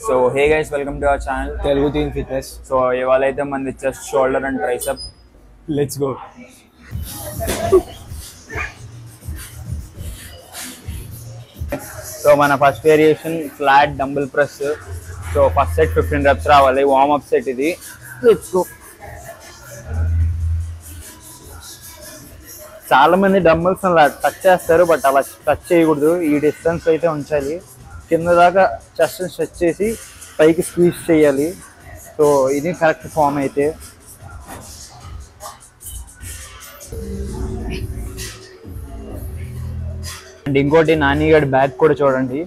So hey guys, welcome to our channel Telugu Teen Fitness. So ఇవాళైతే మనది chest shoulder and tricep. Let's go. So మన first variation flat dumbbell press. So first set 15 reps రావాలి. Warm up set ఇది. Let's go. చాలా మంది dumbbells అలా touch చేస్తారు, but అలా టచ్ చేయకూడదు. ఈ డిస్టెన్స్ అయితే ఉంచాలి. కింద దాకా చెస్ట్ స్ట్రెచ్ చేసి పైకి స్క్వీజ్ చేయాలి. సో ఇది కరెక్ట్ ఫామ్ అయితే. అండ్ ఇంకోటి నానిగడ్ బ్యాక్ కూడా చూడండి,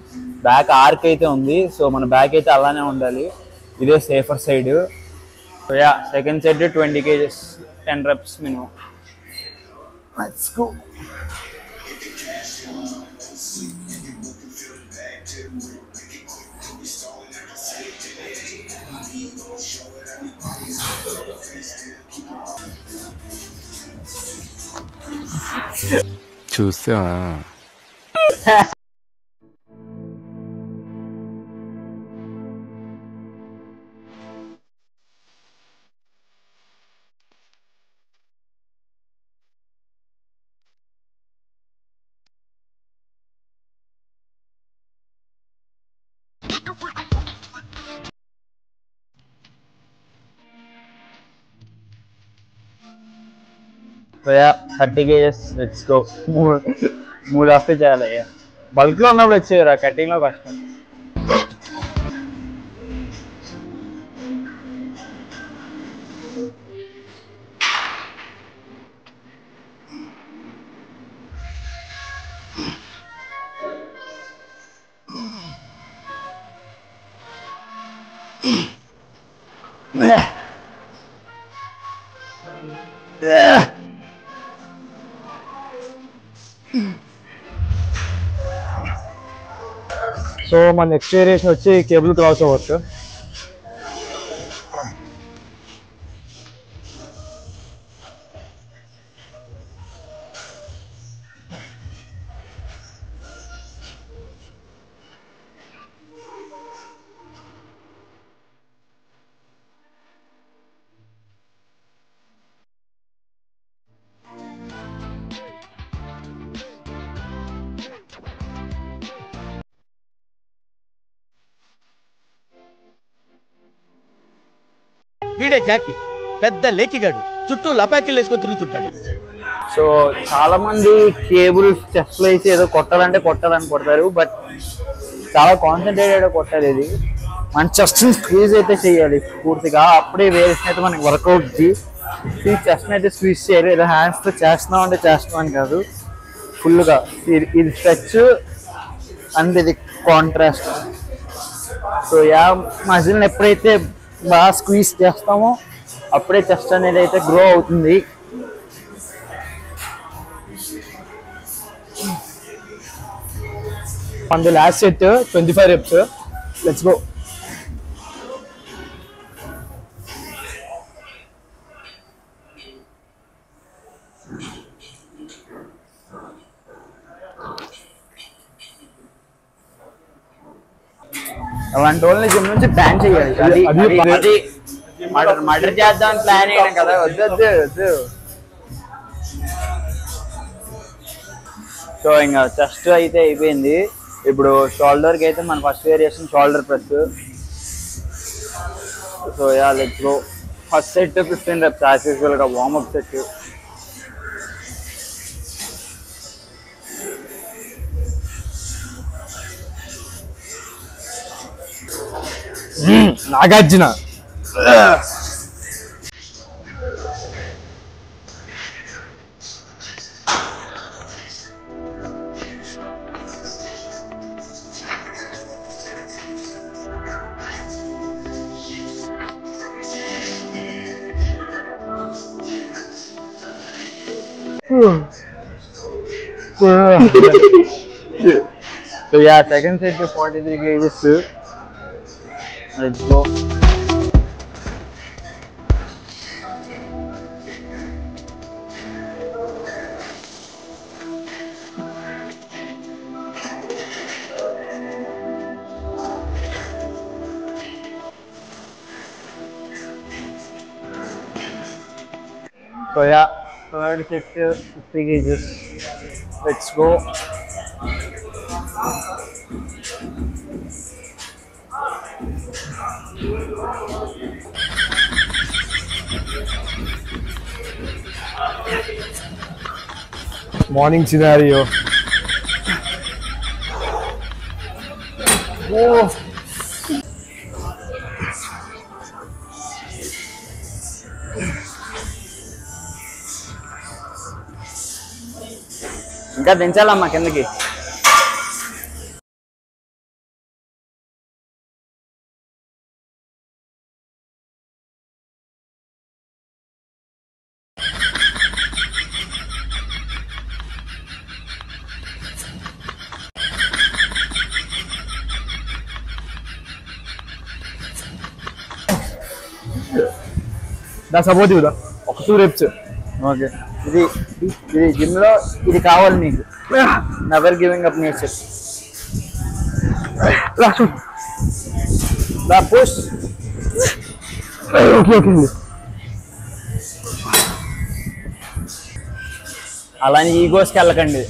బ్యాక్ ఆర్క్ అయితే ఉంది. సో మన బ్యాక్ అయితే అలానే ఉండాలి. ఇదే safer side. So yeah second set 20 kgs 10 reps minimum. Let's go. చూసా so yeah 30 kgs let's go. మూడు ఆఫ్ చేయాలి. బల్క్లో ఉన్నప్పుడు వచ్చేయరా, కటింగ్లో కష్టం. సో మన నెక్స్ట్ వేరియేషన్ వచ్చి కేబుల్ క్రాస్ ఓవర్స్. వీడే జాకి, పెద్ద లేకిగాడు, చుట్టూ లపాకిలు వేసుకొని తిరుగుతుంటాడు. సో చాలా మంది కేబుల్ చెస్ట్ లో వేసి ఏదో కొట్టాలని కొడతారు, బట్ చాలా కాన్సన్ట్రేటెడ్ కొట్టాలి. ఇది మన చెస్ట్ స్క్వీజ్ అయితే చేయాలి పూర్తిగా, అప్పుడే వేరేసిన అయితే మనకి వర్కౌట్ ఈ చెస్ట్ అయితే స్క్వీజ్ చేయాలి. ఏదో హ్యాండ్స్ తో చేస్తున్నాం కాదు, ఫుల్గా ఇది స్ట్రెచ్ అండ్ ఇది కాంట్రాస్ట్. సో యా మజిల్ని ఎప్పుడైతే బాగా స్క్వీజ్ చేస్తామో అప్పుడే చెస్ట్ అనేది అయితే గ్రో అవుతుంది. On the last set 25 reps. Let's go. అలాంటి వాళ్ళని జిమ్ నుంచి బ్యాన్ చేయాలి. మర్డర్ చేద్దాం ప్లాన్ చేయడం కదా. వద్దు. సో ఇంకా చెస్ట్ అయితే అయిపోయింది. ఇప్పుడు షోల్డర్కి అయితే మన first variation shoulder press. So yeah let's go. First set 15 reps as యూజువల్గా warmup set. Nagarjuna. So yeah, second set to 43 kgs. Let's go. So yeah, third set 50 kgs. Let's go. Morning scenario. Oh. ఇంకా దించాలమ్మా కిందకి. That's about you. ఒక 2 reps. Okay, ఇది gym లో ఇది కావాలి నీకు. Never giving up nature. Push. Okay. అలానే ఈగోస్కి వెళ్ళకండి.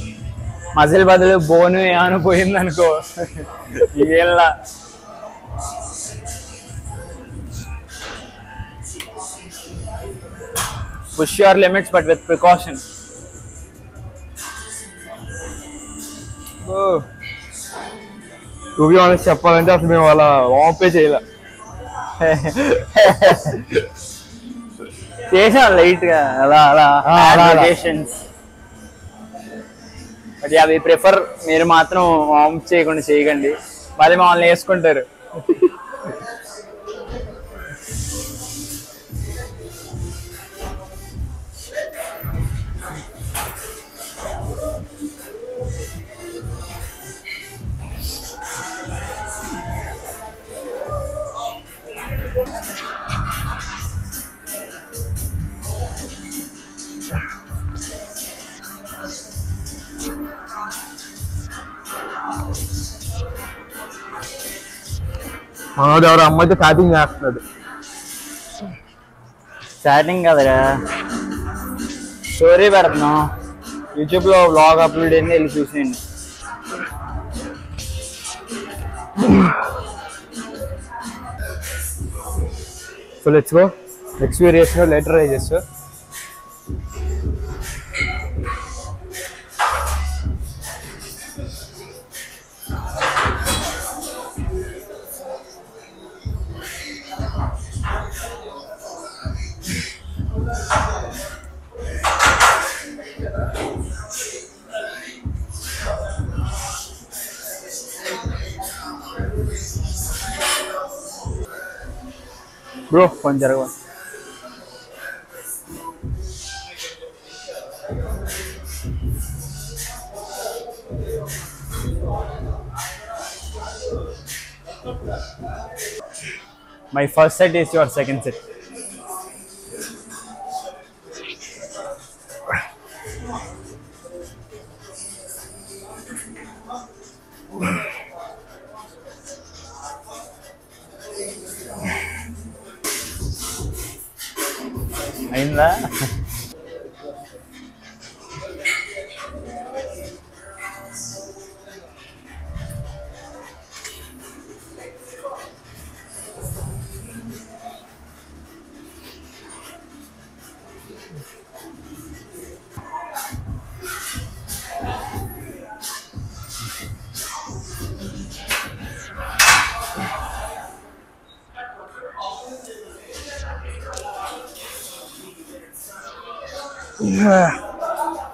మజిల్ బదులు బోను ఏమైనా పోయింది అనుకో ఇవేళ్ళ. Push your limits but with precaution. To be honest చెప్పాలంటే అసలు మేము అలా వాంపే చేయలే. చేసాం లైట్ గా అలా rotations. But yeah we prefer మీరు మాత్రం వాంప్ చేయకుండా చేయకండి, మళ్ళీ మమ్మల్ని వేసుకుంటారు. మనోడు ఎవరు అమ్మాయితో చాటింగ్ చేస్తున్నాడు. చాటింగ్ కదరా, స్టోరీ పెడుతున్నాం యూట్యూబ్ లో, వ్లాగ్ అప్లోడ్ అయింది, వెళ్ళి చూసేయండి. So let's go. Next variation lateral raises. Bro కొంచెం జరగవా. My first set is your second set. అయిందా?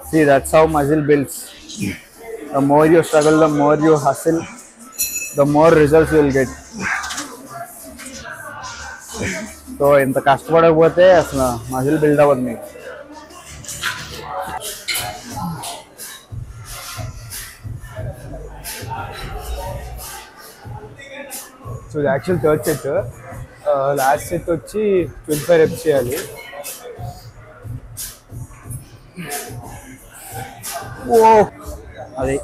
See, that's how muscle builds. The more you struggle, the more you hustle, the more results you will get. So, ఇంత కష్టపడకపోతే అసలు muscle build అవ్వదు మీకు. So ఇది actual third set. Last set వచ్చి 25 reps చేయాలి. ఓ అది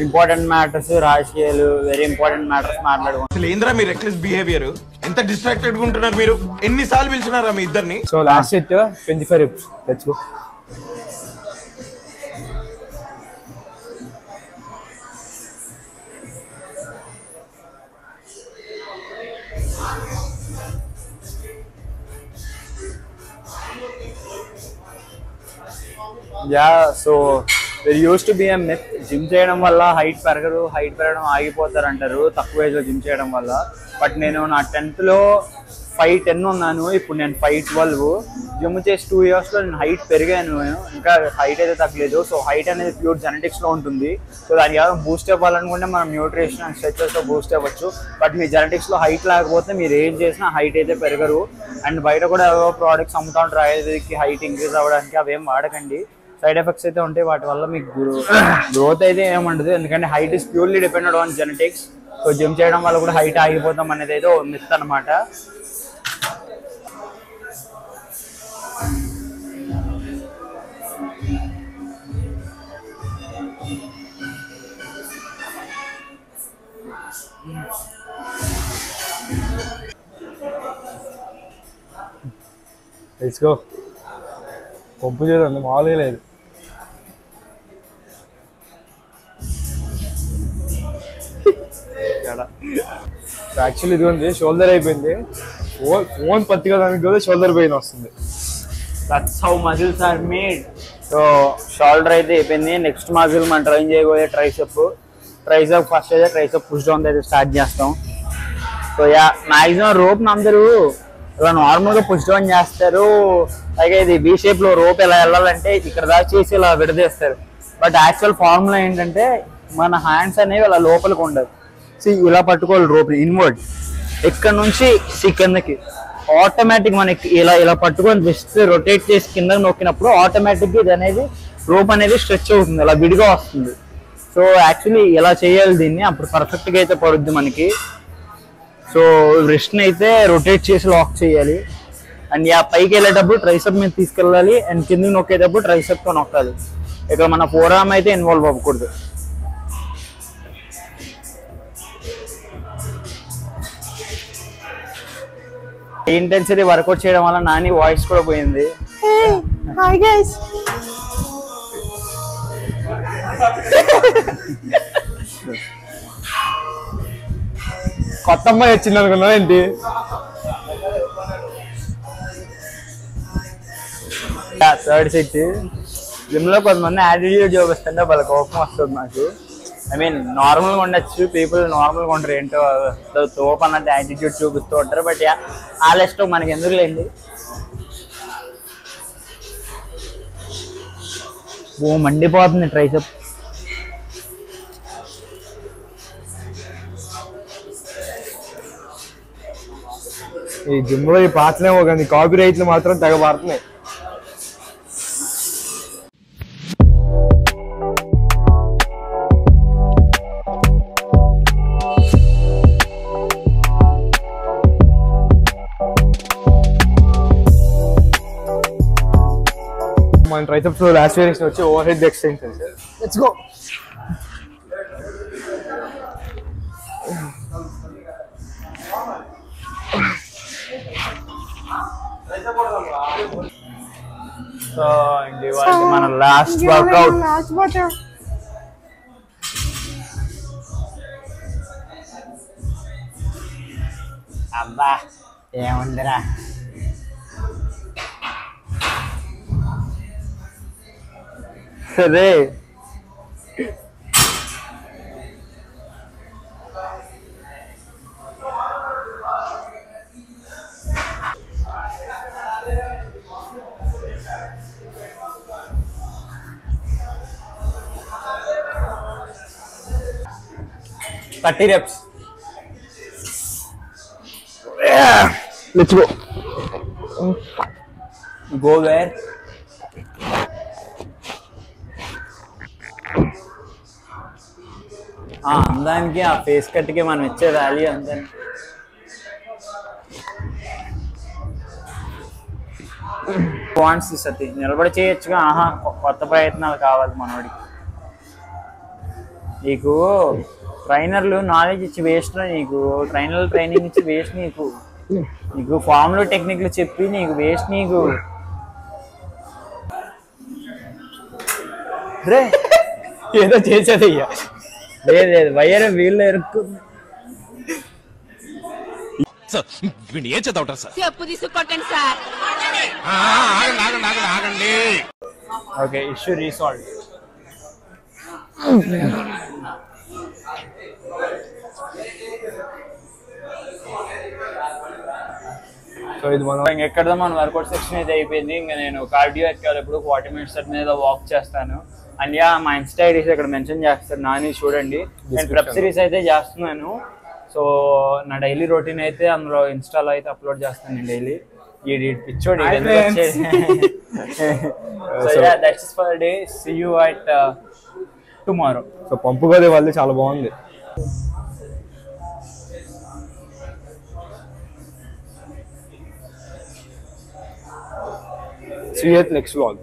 important matters, రాజకీయాలు, very important matters మాట్లాడుకుంటాం. అసలు ఏంద్రా మీ రెక్లెస్ బిహేవియర్? ఎంత డిస్ట్రాక్టెడ్ గా ఉంటున్నారు మీరు? ఎన్నిసార్లు పిలిచినారా మీ ఇద్దరిని? So last set 25 reps. Let's go. So there used to be a myth, gym చేయడం వల్ల హైట్ పెరగడం ఆగిపోతారు అంటారు తక్కువ ఏజ్ లో జిమ్ చేయడం వల్ల. బట్ నేను నా 10th లో 5'10" ఉన్నాను, ఇప్పుడు నేను 5'12". జిమ్ చేసి 2 years లో నేను హైట్ పెరిగాను, ఇంకా హైట్ అయితే తగ్గలేదు. సో హైట్ అనేది ప్యూర్ జెనెటిక్స్ లో ఉంటుంది. సో దానికి ఏమైనా బూస్ట్ అవ్వాలనుకుంటే మనం న్యూట్రిషన్ అండ్ స్ట్రెచెస్ తో బూస్ట్ అవ్వచ్చు. బట్ మీ జెనెటిక్స్ లో హైట్ లేకపోతే మీరు ఏం చేసినా హైట్ అయితే పెరగరు. అండ్ బయట కూడా ఏవో ప్రోడక్ట్స్ అమ్ముతా ఉంటారు ఆయుర్వేదిక్కి హైట్ ఇంక్రీజ్ అవ్వడానికి, అవేం వాడకండి. సైడ్ ఎఫెక్ట్స్ అయితే ఉంటాయి, వాటి వల్ల మీకు గ్రోత్ అయితే ఏమంటుంది. ఎందుకంటే height is purely depended on genetics. So gym చేయడం వల్ల కూడా హైట్ ఆగిపోతాం అనేది అయితే మిత్ అనమాట. Let's go. పంపు చూడండి, మామూలుగా లేదు. యాక్చువల్లీ ఇది ఉంది, షోల్డర్ అయిపోయింది. ఫోన్ పత్తిగా దానికి కూడా షోల్డర్ పెయిన్ వస్తుంది. That's how muscles are made. So shoulder అయితే అయిపోయింది. నెక్స్ట్ మజిల్ మనం ట్రైన్ చేయబోయే ట్రైసెప్ ఫస్ట్ అయితే ట్రైసెప్ పుష్ డౌన్ అయితే స్టార్ట్ చేస్తాం. సో మాక్సిమం రోప్ అందరూ ఇలా నార్మల్ గా పుష్ డౌన్ చేస్తారు. అలాగే ఇది బీ షేప్ లో రోప్ ఎలా వెళ్ళాలంటే ఇక్కడ దాకా చేసి ఇలా విడదీస్తారు. బట్ యాక్చువల్ ఫార్ములా ఏంటంటే మన హ్యాండ్స్ అనేవి ఇలా లోపలికి ఉండదు. ఇలా పట్టుకోవాలి రోప్ ఇన్వర్డ్, ఇక్కడ నుంచి కిందకి ఆటోమేటిక్ మనకి ఇలా పట్టుకొని జస్ట్ రొటేట్ చేసి కింద నొక్కినప్పుడు ఆటోమేటిక్గా ఇది అనేది రోప్ అనేది స్ట్రెచ్ అవుతుంది, ఇలా విడిగా వస్తుంది. సో యాక్చువల్లీ ఇలా చేయాలి దీన్ని, అప్పుడు పర్ఫెక్ట్గా అయితే పడుద్ది మనకి. సో రిస్ట్ని అయితే రొటేట్ చేసి లాక్ చేయాలి. అండ్ పైకి వెళ్ళేటప్పుడు ట్రైసెప్ మీద తీసుకెళ్ళాలి, అండ్ కిందకి నొక్కేటప్పుడు ట్రైసెప్తో నొక్కాలి. ఇక్కడ మన ఫోర్ ఆర్మ్ అయితే ఇన్వాల్వ్ అవ్వకూడదు. ఇంటెన్సిటీ వర్కౌట్ చేయడం వల్ల నాని వాయిస్ కూడా పోయింది. కొత్త అమ్మాయి వచ్చింది అనుకున్నా ఏంటి? Third set. జిమ్ లో కొంతమంది యాటిట్యూడ్ చూపిస్తుంటే వాళ్ళ కోపం వస్తుంది నాకు. ఐ మీన్ నార్మల్గా ఉండొచ్చు, పీపుల్ నార్మల్గా ఉంటారు, ఏంటో తోపు అన్నట్టు యాటిట్యూడ్ చూపిస్తూ ఉంటారు. బట్ ఆ లిస్ట్ మనకి ఎందుకు లేండి. మండిపోతుంది ట్రైసెప్. ఈ జిమ్ లో ఈ పాటలేమో కానీ కాపీ రైట్లు మాత్రం తెగ పాడుతున్నాయి. మన ట్రైసెప్స్ లో లాస్ట్ వేరియేషన్ వచ్చి over head extension. Let's go. So ఇంటి వాళ్ళకి మన లాస్ట్ వర్కౌట్. అబ్బా ఏముందిరా, సరే thirty reps. Let's go. Go where? అందానికి ఆ ఫేస్ కట్కి మనం ఇచ్చే వాల్యూ అంతే. పాయింట్స్ సతి నిలబడి చేయొచ్చుగా. కొత్త ప్రయత్నాలు కావాలి మనోడికి. నీకు ట్రైనర్లు నాలెడ్జ్ ఇచ్చి వేస్ట్, నీకు ట్రైనర్లు ట్రైనింగ్ ఇచ్చి వేస్ట్, నీకు ఫామ్ లో టెక్నిక్లు చెప్పి నీకు వేస్ట్. నీకు రే ఏదో చేసేది అయ్యా. లేదు లేదు వైర్ వీళ్ళు ఎరుక్కుంది. ఏం చదవటం సార్? చెప్పు తీసుకొట్టండి సార్. ఆగండి. Okay, issue resolve. సో ఇది మనం ఎక్కడ మన వర్కౌట్ సెక్షన్ అయితే అయిపోయింది. ఇంకా నేను కార్డియో ఎక్కాలి, ఎప్పుడు 40 minutes మీద వాక్ చేస్తాను. అండ్ మా ఇన్స్టా ఐడీస్ ఇక్కడ మెన్షన్ చేస్తాను, నాని చూడండి. నేను ప్రెప్ సిరీస్ అయితే చేస్తున్నాను. సో నా డైలీ రొటీన్ అయితే అందులో ఇన్స్టాలో అయితే అప్లోడ్ చేస్తాను నేను డైలీ. ఈ పిచ్చోడి that's for day. See you at tomorrow. So పంపు గది వాళ్ళు చాలా బాగుంది. See you at next vlog.